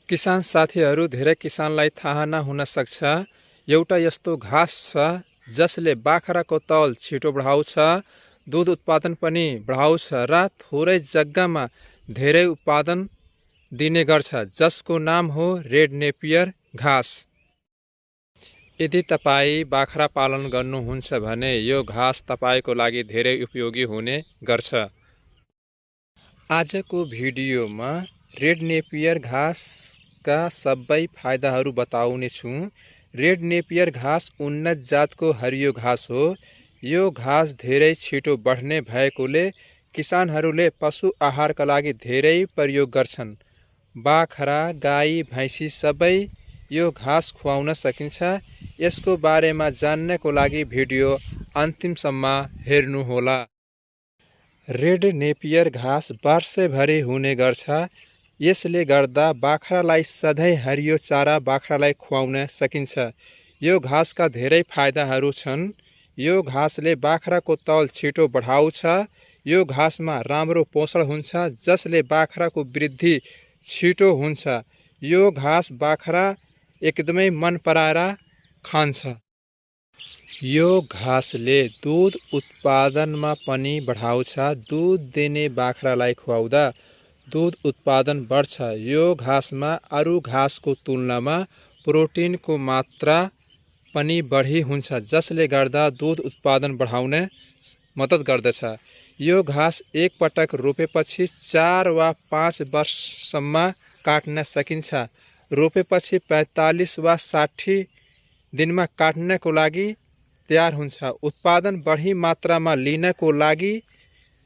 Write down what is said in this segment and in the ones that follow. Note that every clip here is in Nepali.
किसान साथीहरू, धेरै किसानलाई थाहा नहुन सक्छ, एउटा यस्तो घाँस छ जसले बाख्राको तौल छिटो बढाउँछ, दुध उत्पादन पनि बढाउँछ र थोरै जग्गामा धेरै उत्पादन दिने गर्छ, जसको नाम हो रेड नेपियर घाँस। यदि तपाईँ बाख्रा पालन गर्नुहुन्छ भने यो घाँस तपाईँको लागि धेरै उपयोगी हुने गर्छ। आजको भिडियोमा रेड नेपियर घाँसका सबै फाइदाहरू बताउने छु। रेड नेपियर घाँस उन्नत जातको हरियो घाँस हो। यो घाँस धेरै छिटो बढ्ने भएकोले किसानहरूले पशु आहारका लागि धेरै प्रयोग गर्छन्। बाख्रा, गाई, भैँसी सबै यो घाँस खुवाउन सकिन्छ। यसको बारेमा जान्नको लागि भिडियो अन्तिमसम्म हेर्नुहोला। रेड नेपियर घाँस वर्षभरि हुने गर्छ। यसले गर्दा बाख्रालाई सधैँ हरियो चारा बाख्रालाई खुवाउन सकिन्छ। यो घाँसका धेरै फाइदाहरू छन्। यो घाँसले बाख्राको तौल छिटो बढाउँछ। यो घाँसमा राम्रो पोषण हुन्छ, जसले बाख्राको वृद्धि छिटो हुन्छ। यो घाँस बाख्रा एकदमै मन पराएर खान्छ। यो घाँसले दुध उत्पादनमा पनि बढाउँछ। दुध दिने बाख्रालाई खुवाउँदा दुध उत्पादन बढ्छ। यो घाँसमा अरू घाँसको तुलनामा प्रोटिनको मात्रा पनि बढी हुन्छ, जसले गर्दा दुध उत्पादन बढाउन मद्दत गर्दछ। यो घाँस एक पटक रोपेपछि 4 वा 5 वर्षसम्म काट्न सकिन्छ। रोपेपछि 45 वा 60 दिनमा काट्नको लागि तयार हुन्छ। उत्पादन बढी मात्रामा लिनको लागि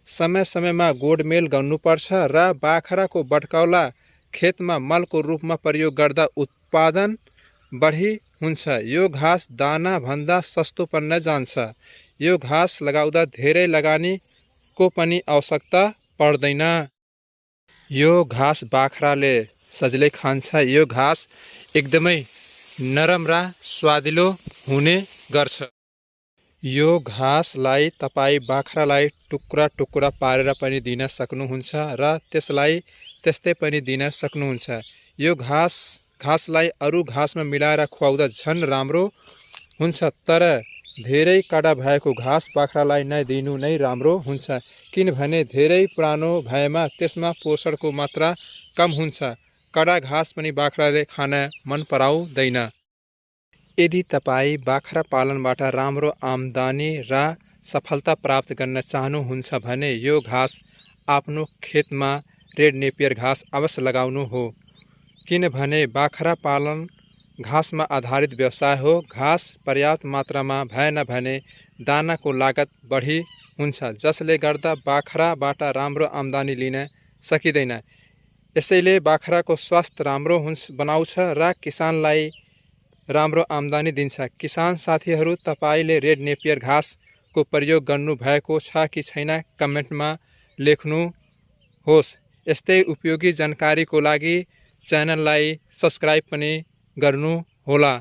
समय समयमा गोडमेल गर्नुपर्छ र बाख्राको बटकौला खेतमा मलको रूपमा प्रयोग गर्दा उत्पादन बढी हुन्छ। यो घाँस दाना भन्दा सस्तो पर्न जान्छ। यो घाँस लगाउँदा धेरै लगानीको पनि आवश्यकता पर्दैन। यो घाँस बाख्राले सजिलै खान्छ। यो घाँस एकदमै नरम र स्वादिलो हुने गर्छ। यो घाँसलाई तपाईँ बाख्रालाई टुक्रा टुक्रा पारेर पनि दिन सक्नुहुन्छ र त्यसलाई त्यस्तै पनि दिन सक्नुहुन्छ। यो घाँसलाई अरू घाँसमा मिलाएर खुवाउँदा झन् राम्रो हुन्छ, तर धेरै कडा भएको घाँस बाख्रालाई नदिनु नै राम्रो हुन्छ, किनभने धेरै पुरानो भएमा त्यसमा पोषणको मात्रा कम हुन्छ। कडा घाँस पनि बाख्राले खान मन पराउँदैन। यदि तपाईँ बाख्रा पालनबाट राम्रो आम्दानी र सफलता प्राप्त गर्न चाहनुहुन्छ भने यो घाँस आफ्नो खेतमा रेड नेपियर घाँस अवश्य लगाउनु हो, किनभने बाख्रा पालन घाँसमा आधारित व्यवसाय हो। घाँस पर्याप्त मात्रामा भएन भने दानाको लागत बढी हुन्छ, जसले गर्दा बाख्राबाट राम्रो आम्दानी लिन सकिँदैन। यसैले बाख्राको स्वास्थ्य राम्रो बनाउँछ र किसानलाई राम्रो आम्दानी दिन्छ। किसान साथीहरू, तपाईँले रेड नेपियर घाँसको प्रयोग गर्नुभएको छ कि छैन कमेन्टमा लेख्नुहोस्। यस्तै उपयोगी जानकारीको लागि च्यानललाई सब्स्क्राइब पनि गर्नुहोला।